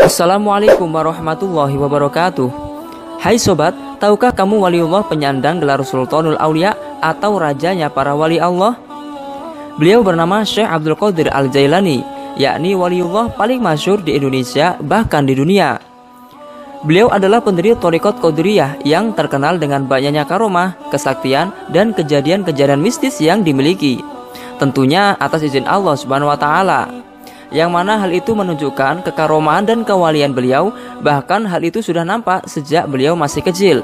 Assalamualaikum warahmatullahi wabarakatuh. Hai sobat, tahukah kamu waliullah penyandang gelar Sultanul Aulia atau rajanya para wali Allah? Beliau bernama Syekh Abdul Qadir Al-Jailani, yakni waliullah paling masyhur di Indonesia bahkan di dunia. Beliau adalah pendiri Thariqat Qadiriyah yang terkenal dengan banyaknya karomah, kesaktian, dan kejadian-kejadian mistis yang dimiliki. Tentunya atas izin Allah Subhanahu wa Ta'ala. Yang mana hal itu menunjukkan kekaromahan dan kewalian beliau, bahkan hal itu sudah nampak sejak beliau masih kecil.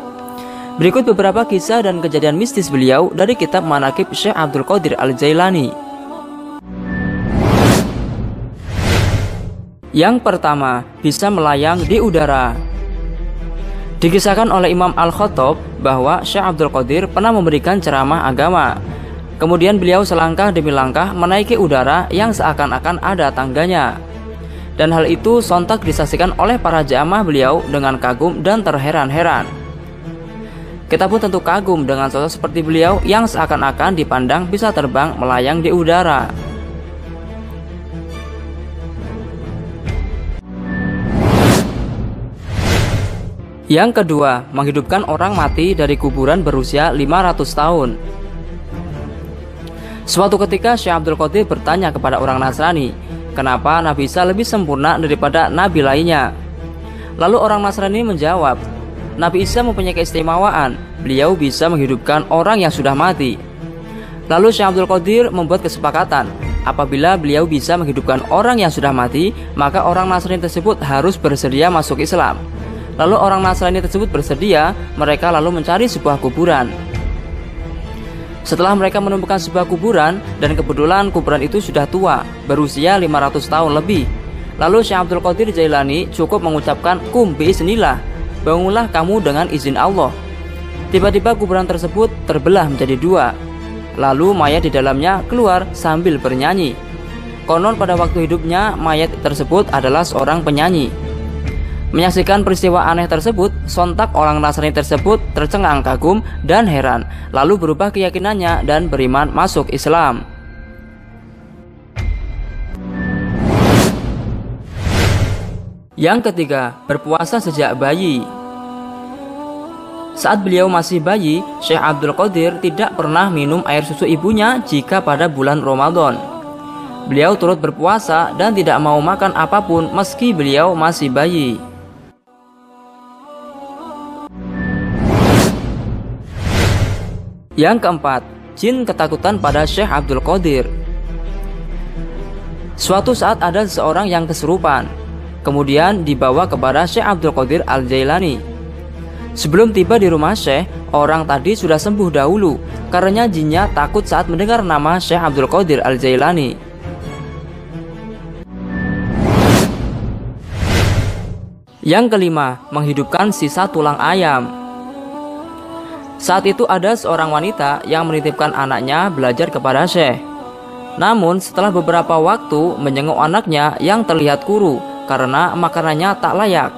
Berikut beberapa kisah dan kejadian mistis beliau dari kitab Manaqib Syekh Abdul Qadir Al-Jailani. Yang pertama, bisa melayang di udara. Dikisahkan oleh Imam Al-Khattab bahwa Syekh Abdul Qadir pernah memberikan ceramah agama. Kemudian beliau selangkah demi langkah menaiki udara yang seakan-akan ada tangganya. Dan hal itu sontak disaksikan oleh para jamaah beliau dengan kagum dan terheran-heran. Kita pun tentu kagum dengan sosok seperti beliau yang seakan-akan dipandang bisa terbang melayang di udara. Yang kedua, menghidupkan orang mati dari kuburan berusia 500 tahun. Suatu ketika Syekh Abdul Qadir bertanya kepada orang Nasrani, kenapa Nabi Isa lebih sempurna daripada nabi lainnya? Lalu orang Nasrani menjawab, Nabi Isa mempunyai keistimewaan, beliau bisa menghidupkan orang yang sudah mati. Lalu Syekh Abdul Qadir membuat kesepakatan, apabila beliau bisa menghidupkan orang yang sudah mati, maka orang Nasrani tersebut harus bersedia masuk Islam. Lalu orang Nasrani tersebut bersedia, mereka lalu mencari sebuah kuburan. Setelah mereka menemukan sebuah kuburan, dan kebetulan kuburan itu sudah tua, berusia 500 tahun lebih. Lalu Syekh Abdul Qadir Jailani cukup mengucapkan, Kum biiznillah, bangunlah kamu dengan izin Allah. Tiba-tiba kuburan tersebut terbelah menjadi dua. Lalu mayat di dalamnya keluar sambil bernyanyi. Konon pada waktu hidupnya mayat tersebut adalah seorang penyanyi. Menyaksikan peristiwa aneh tersebut, sontak orang Nasrani tersebut tercengang kagum dan heran, lalu berubah keyakinannya dan beriman masuk Islam. Yang ketiga, berpuasa sejak bayi. Saat beliau masih bayi, Syekh Abdul Qadir tidak pernah minum air susu ibunya jika pada bulan Ramadan. Beliau turut berpuasa dan tidak mau makan apapun meski beliau masih bayi. Yang keempat, jin ketakutan pada Syekh Abdul Qadir. Suatu saat ada seseorang yang kesurupan, kemudian dibawa kepada Syekh Abdul Qadir Al-Jailani. Sebelum tiba di rumah Syekh, orang tadi sudah sembuh dahulu karena jinnya takut saat mendengar nama Syekh Abdul Qadir Al-Jailani. Yang kelima, menghidupkan sisa tulang ayam. Saat itu ada seorang wanita yang menitipkan anaknya belajar kepada Syekh. Namun setelah beberapa waktu menjenguk anaknya yang terlihat kuru karena makanannya tak layak.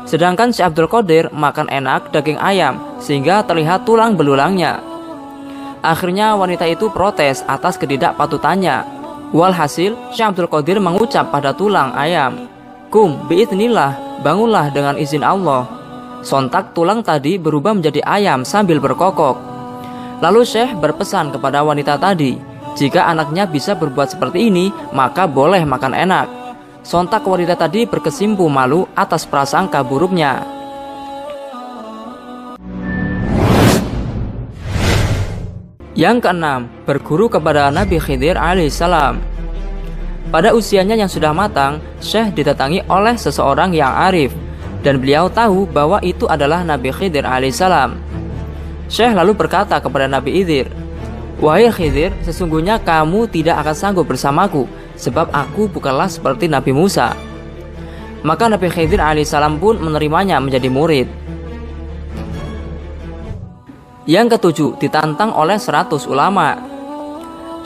Sedangkan Syekh Abdul Qadir makan enak daging ayam sehingga terlihat tulang belulangnya. Akhirnya wanita itu protes atas ketidakpatutannya. Walhasil Syekh Abdul Qadir mengucap pada tulang ayam, Kum biiznillah, bangunlah dengan izin Allah. Sontak tulang tadi berubah menjadi ayam sambil berkokok. Lalu Syekh berpesan kepada wanita tadi, jika anaknya bisa berbuat seperti ini, maka boleh makan enak. Sontak wanita tadi berkesimpu malu atas prasangka buruknya. Yang keenam, berguru kepada Nabi Khidir alaihissalam. Pada usianya yang sudah matang, Syekh didatangi oleh seseorang yang arif, dan beliau tahu bahwa itu adalah Nabi Khidir alaihissalam. Syekh lalu berkata kepada Nabi Khidir, Wahai Khidir, sesungguhnya kamu tidak akan sanggup bersamaku, sebab aku bukanlah seperti Nabi Musa. Maka Nabi Khidir alaihissalam pun menerimanya menjadi murid. Yang ketujuh, ditantang oleh 100 ulama.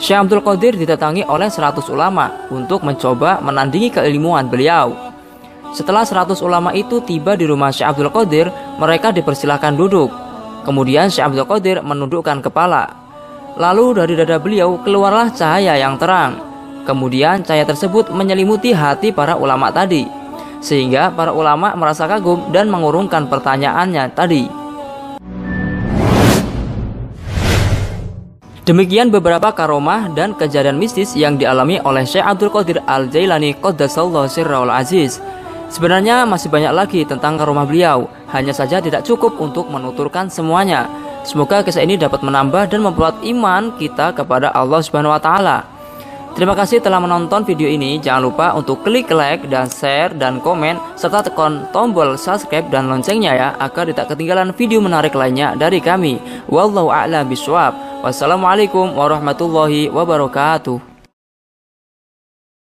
Syekh Abdul Qadir didatangi oleh 100 ulama untuk mencoba menandingi keilmuan beliau. Setelah 100 ulama itu tiba di rumah Syekh Abdul Qadir, mereka dipersilahkan duduk. Kemudian Syekh Abdul Qadir menundukkan kepala. Lalu dari dada beliau keluarlah cahaya yang terang. Kemudian cahaya tersebut menyelimuti hati para ulama tadi. sehingga para ulama merasa kagum dan mengurungkan pertanyaannya tadi. Demikian beberapa karomah dan kejadian mistis yang dialami oleh Syekh Abdul Qadir Al-Jailani Qaddasallahu sirrahul aziz. Sebenarnya masih banyak lagi tentang karomah beliau, hanya saja tidak cukup untuk menuturkan semuanya. Semoga kisah ini dapat menambah dan memperkuat iman kita kepada Allah Subhanahu wa taala. Terima kasih telah menonton video ini. Jangan lupa untuk klik like dan share dan komen serta tekan tombol subscribe dan loncengnya ya, agar tidak ketinggalan video menarik lainnya dari kami. Wallahu a'lam bishawab. Wassalamualaikum warahmatullahi wabarakatuh.